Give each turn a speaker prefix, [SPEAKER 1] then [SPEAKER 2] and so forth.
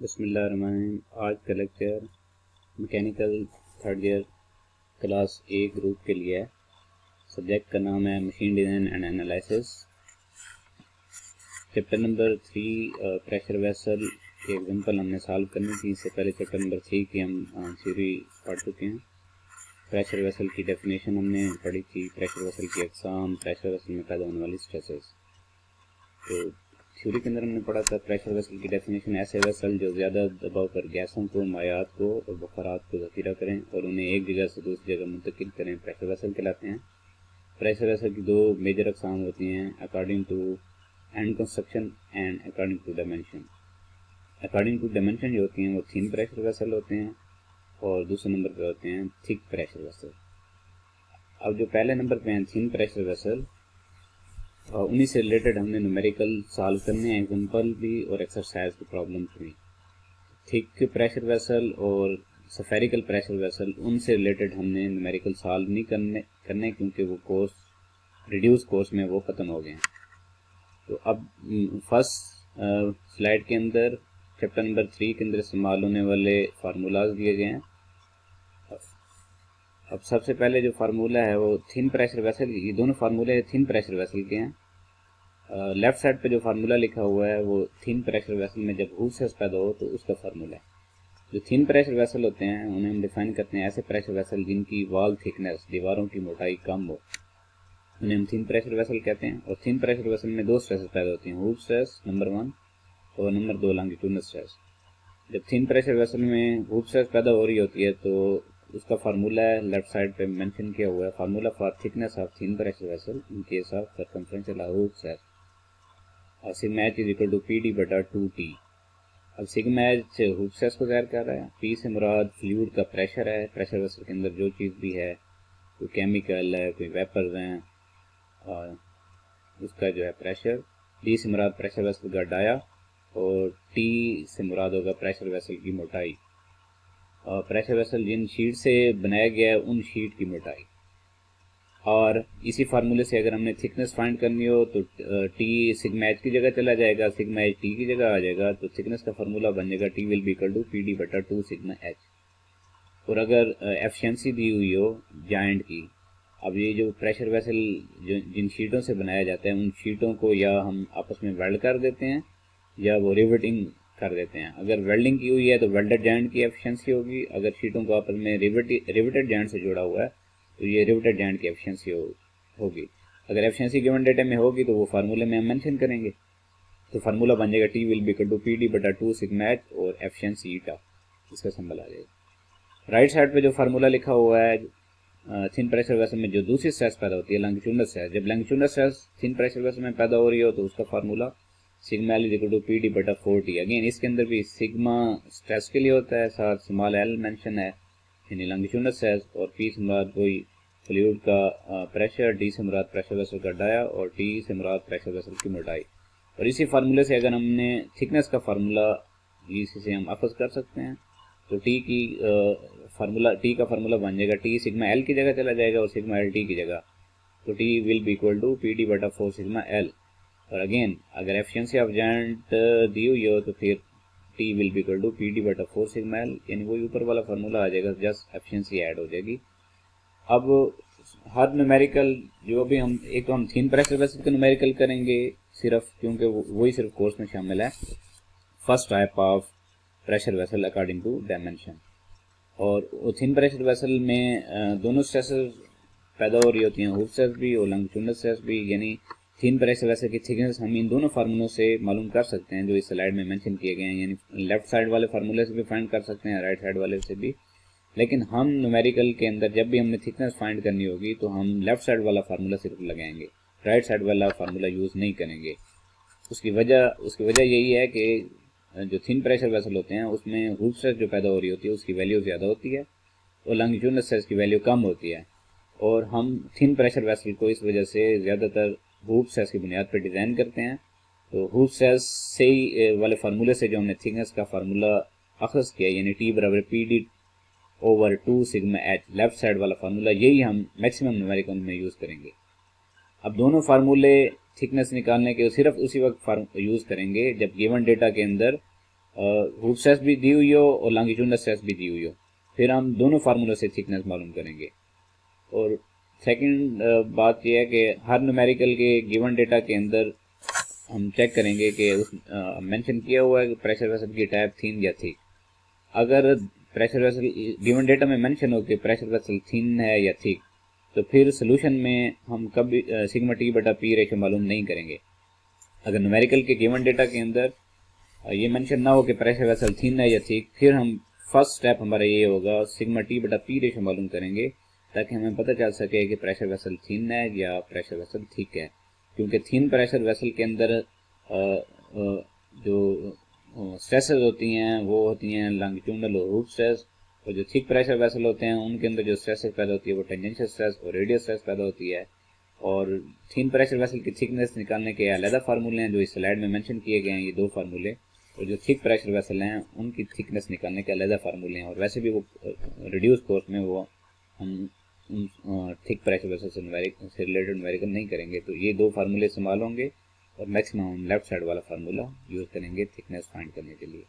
[SPEAKER 1] बिस्मिल्लाहिर्रहमानिर्रहीम। आज का lecture mechanical third year class ए ग्रुप के लिए है। सब्जेक्ट का नाम है machine design and analysis. Chapter number 3 pressure vessel की एग्जांपल हमने सॉल्व करनी थी। इससे पहले चैप्टर नंबर 3 की हम थ्योरी पढ़ चुके हैं। प्रेशर वेसल की डेफिनेशन हमने पढ़ी थी, प्रेशर वेसल की अक़साम, प्रेशर वेसल में पैदा होने वाली स्ट्रेसेस। तो थ्योरी के अंदर हमने पढ़ा था प्रेशर वेसल की डेफिनेशन ऐसे वेसल जो ज़्यादा दबाव पर गैसों को, मायात को और बुखारात को ज़ख़ीरा करें और उन्हें एक जगह से दूसरी जगह मुंतकिल करें, प्रेशर वेसल कहलाते हैं। प्रेशर वेसल की दो मेजर अक़साम होती हैं, according to and construction and according to dimension. According to dimension जो होती हैं वो थिन प्रेशर वेसल होते हैं और दूसरे नंबर पर होते हैं थिक प्रेशर वेसल। अब जो पहले नंबर पर हैं थिन प्रेशर वेसल, उन्हीं से रिलेटेड हमने न्यूमेरिकल सॉल्व करने हैं, एग्जांपल भी और एक्सरसाइज की प्रॉब्लम भी। थिक प्रेशर वेसल और स्फेरिकल प्रेशर वेसल, उनसे रिलेटेड हमने न्यूमेरिकल सॉल्व नहीं करने क्योंकि वो कोर्स रिड्यूस कोर्स में वो ख़त्म हो गए हैं। तो अब फर्स्ट स्लाइड के अंदर चैप्टर नंबर 3 के अंदर इस्तेमाल होने वाले फार्मूलाज दिए गए हैं। अब सबसे पहले जो फार्मूला है वो थिन प्रेशर वेसल, ये दोनों फार्मूले थिन प्रेशर वेसल के हैं। लेफ्ट साइड पे जो फार्मूला लिखा हुआ है वो थिन प्रेशर वेसल में जब हूप सेस पैदा हो तो उसका फार्मूला है। जो थिन प्रेशर वेसल होते हैं उन्हें हम डिफाइन करते हैं ऐसे प्रेशर वेसल जिनकी वॉल थिकनेस, दीवारों की मोटाई कम हो, उन्हें हम थिन प्रेशर वेसल कहते हैं। और थिन प्रेशर वेसल में दो स्ट्रेसेस पैदा होती हैं, हूप स्ट्रेस नंबर 1 और नंबर 2 लॉन्गिट्यूडनल स्ट्रेस। जब थिन प्रेशर वेसल में हूप स्ट्रेस पैदा हो रही होती है तो उसका फार्मूला है लेफ्ट साइड पे मेंशन किया हुआ है, formula for thickness of thin pressure vessel in case of circumferential hoop stress और sigma H is equal to P D बटा 2t। अब सिग्मा एच हूप स्ट्रेस को ज़ाहिर कर रहा है, पी से मुराद फ्लूइड का प्रेशर है। प्रेशर वेसल के अंदर जो चीज़ भी है, कोई केमिकल है, कोई वेपर्स हैं, और उसका जो है प्रेशर। डी से मुराद प्रेशर वेसल का डाया और टी से मुराद होगा प्रेशर वेसल की मोटाई। और प्रेशर वेसल जिन शीट से बनाया गया है उन शीट की मोटाई। और इसी फार्मूले से अगर हमने थिकनेस फाइंड करनी हो तो टी सिग्मा एच की जगह चला जाएगा, सिग्मा एच टी की जगह आ जाएगा, तो थिकनेस का फार्मूला बन जाएगा T will be equal to P D बटा 2 सिग्मा एच। और अगर एफिशिएंसी दी हुई हो जॉइंट की, अब ये जो प्रेशर वेसल जो जिन शीटों से बनाया जाता है उन शीटों को या हम आपस में वेल्ड कर देते हैं या वो रिवेटिंग कर देते हैं। अगर वेल्डिंग की हुई है तो वेल्डेड जॉइंट की एफिशिएंसी होगी, अगर शीटों को आपस में रिवेटेड जॉइंट से जुड़ा हुआ है तो ये रिवेटेड जॉइंट की एफिशिएंसी होगी। अगर एफिशिएंसी गिवन डेटा में होगी तो वो फार्मूले में हम मेंशन करेंगे। तो फार्मूला बन जाएगा T will be equal to P D बटा 2 सिग्मा एच और एफिशिएंसी ईटा, इसका सिंबल आ जाएगा। राइट साइड पे जो फार्मूला लिखा हुआ है थिन प्रेशर वेसल में जो दूसरी स्ट्रेस पैदा होती है लॉन्गिट्यूडनल स्ट्रेस, जब longitudinal stress thin pressure vessel में पैदा हो रही हो तो उसका formula sigma L is equal to P D बटा 4t। अगेन इसके अंदर भी सिग्मा स्ट्रेस के लिए होता है, साथ स्मॉल एल मेंशन है यानी लॉन्गिट्यूडनल स्ट्रेस, और पी से मुराद कोई फ्लूइड का प्रेशर, डी से मुराद प्रेशर वेसल का डाया और टी से मुराद प्रेशर वेसल की मोटाई। और इसी फार्मूले से अगर हमने थिकनेस का फार्मूला इसी से हम अखज़ कर सकते हैं तो टी का फार्मूला बन जाएगा टी सिग्मा एल की जगह चला जाएगा और सिग्मा एल टी की जगह, तो T will be equal to P D बटा 4 सिग्मा एल। और अगेन अगर एफिशिएंसी ऑफ जॉइंट दी हुई हो तो फिर T will be equal to P D बटा 4 सिग्मा एल, यानी वही ऊपर वाला फार्मूला आ जाएगा, जस्ट एफिशिएंसी ऐड हो जाएगी। अब हर न्यूमेरिकल जो भी हम, एक तो हम थिन प्रेशर वेसल का न्यूमेरिकल करेंगे सिर्फ क्योंकि वही सिर्फ कोर्स में शामिल है, first type of pressure vessel according to dimension. और थिन प्रेशर वेसल में दोनों स्ट्रेसेस पैदा हो रही होती हैं, हूप स्ट्रेस भी और लॉन्गिट्यूडनल स्ट्रेस भी, यानी थिन प्रेशर वेसल की थिकनेस हम इन दोनों फार्मूलों से मालूम कर सकते हैं जो इस स्लाइड में मेंशन किए गए हैं, यानी लेफ्ट साइड वाले फार्मूले से भी फाइंड कर सकते हैं, राइट साइड वाले से भी। लेकिन हम न्यूमेरिकल के अंदर जब भी हमने थिकनेस फाइंड करनी होगी तो हम लेफ्ट साइड वाला फार्मूला सिर्फ लगाएंगे, राइट साइड वाला फार्मूला यूज़ नहीं करेंगे। उसकी वजह यही है कि जो थिन प्रेशर वेसल होते हैं उसमें हूप स्ट्रेस जो पैदा हो रही होती है उसकी वैल्यू ज़्यादा होती है और लॉन्गिट्यूडनल स्ट्रेस की वैल्यू कम होती है। और हम थिन प्रेशर वेसल को इस वजह से ज़्यादातर हूप स्ट्रेस की बुनियाद पर डिज़ाइन करते हैं। तो हूप स्ट्रेस से ही वाले फार्मूले से जो हमने थिकनेस का फार्मूला अखज़ किया, यानी टी बराबर P D over 2 sigma H, left side वाला फार्मूला, यही हम मैक्सिमम न्यूमेरिकल में यूज़ करेंगे। अब दोनों फार्मूले थिकनेस निकालने के सिर्फ उसी वक्त यूज़ करेंगे जब गिवन डेटा के अंदर रूट स्ट्रेस भी दी हुई हो और लॉन्गिट्यूडनल स्ट्रेस भी दी हुई हो, फिर हम दोनों फार्मूलों से थिकनेस मालूम करेंगे। और सेकंड बात यह है कि हर न्यूमेरिकल के गिवन डेटा के अंदर हम चेक करेंगे कि उस मेंशन किया हुआ है कि प्रेशर वेसल की टाइप थिन या थिक। अगर प्रेशर वेसल गिवन डेटा में मेंशन हो कि प्रेशर वेसल थिन है या थिक, तो फिर सोल्यूशन में हम कभी सिग्मा टी बटा पी रेशो मालूम नहीं करेंगे। अगर न्यूमेरिकल के गिवन डेटा के अंदर ये मेंशन ना हो कि प्रेशर वेसल थिन है या थिक, फिर हम फर्स्ट स्टेप हमारा ये होगा सिग्मा टी बटा पी रेशो मालूम करेंगे, ताकि हमें पता चल सके कि प्रेशर वेसल थिन है या प्रेशर वेसल थिक है। क्योंकि थिन प्रेशर वेसल के अंदर जो स्ट्रेसेस होती हैं वो होती हैं लॉन्गिट्यूडनल और रूट स्ट्रेस, और जो थिक प्रेशर वेसल होते हैं उनके अंदर जो स्ट्रेसेस पैदा होती है वो टेंजेंशियल स्ट्रेस और रेडियल स्ट्रेस पैदा होती है। और थिन प्रेशर वेसल की थिकनेस निकालने के अलग फार्मूले हैं जो इस स्लाइड में मेंशन किए गए हैं, ये दो फार्मूले। और जो थिक प्रेशर वेसल हैं उनकी थिकनेस निकालने के अलग फार्मूले हैं, और वैसे भी वो रिड्यूस कोर्स में वो हम थिक प्रेशर वेसल से रिलेटेड न्यूमेरिकल नहीं करेंगे। तो ये दो फार्मूले इस्तेमाल होंगे और मैक्सिमम हम लेफ्ट साइड वाला फार्मूला यूज़ करेंगे थिकनेस फाइंड करने के लिए।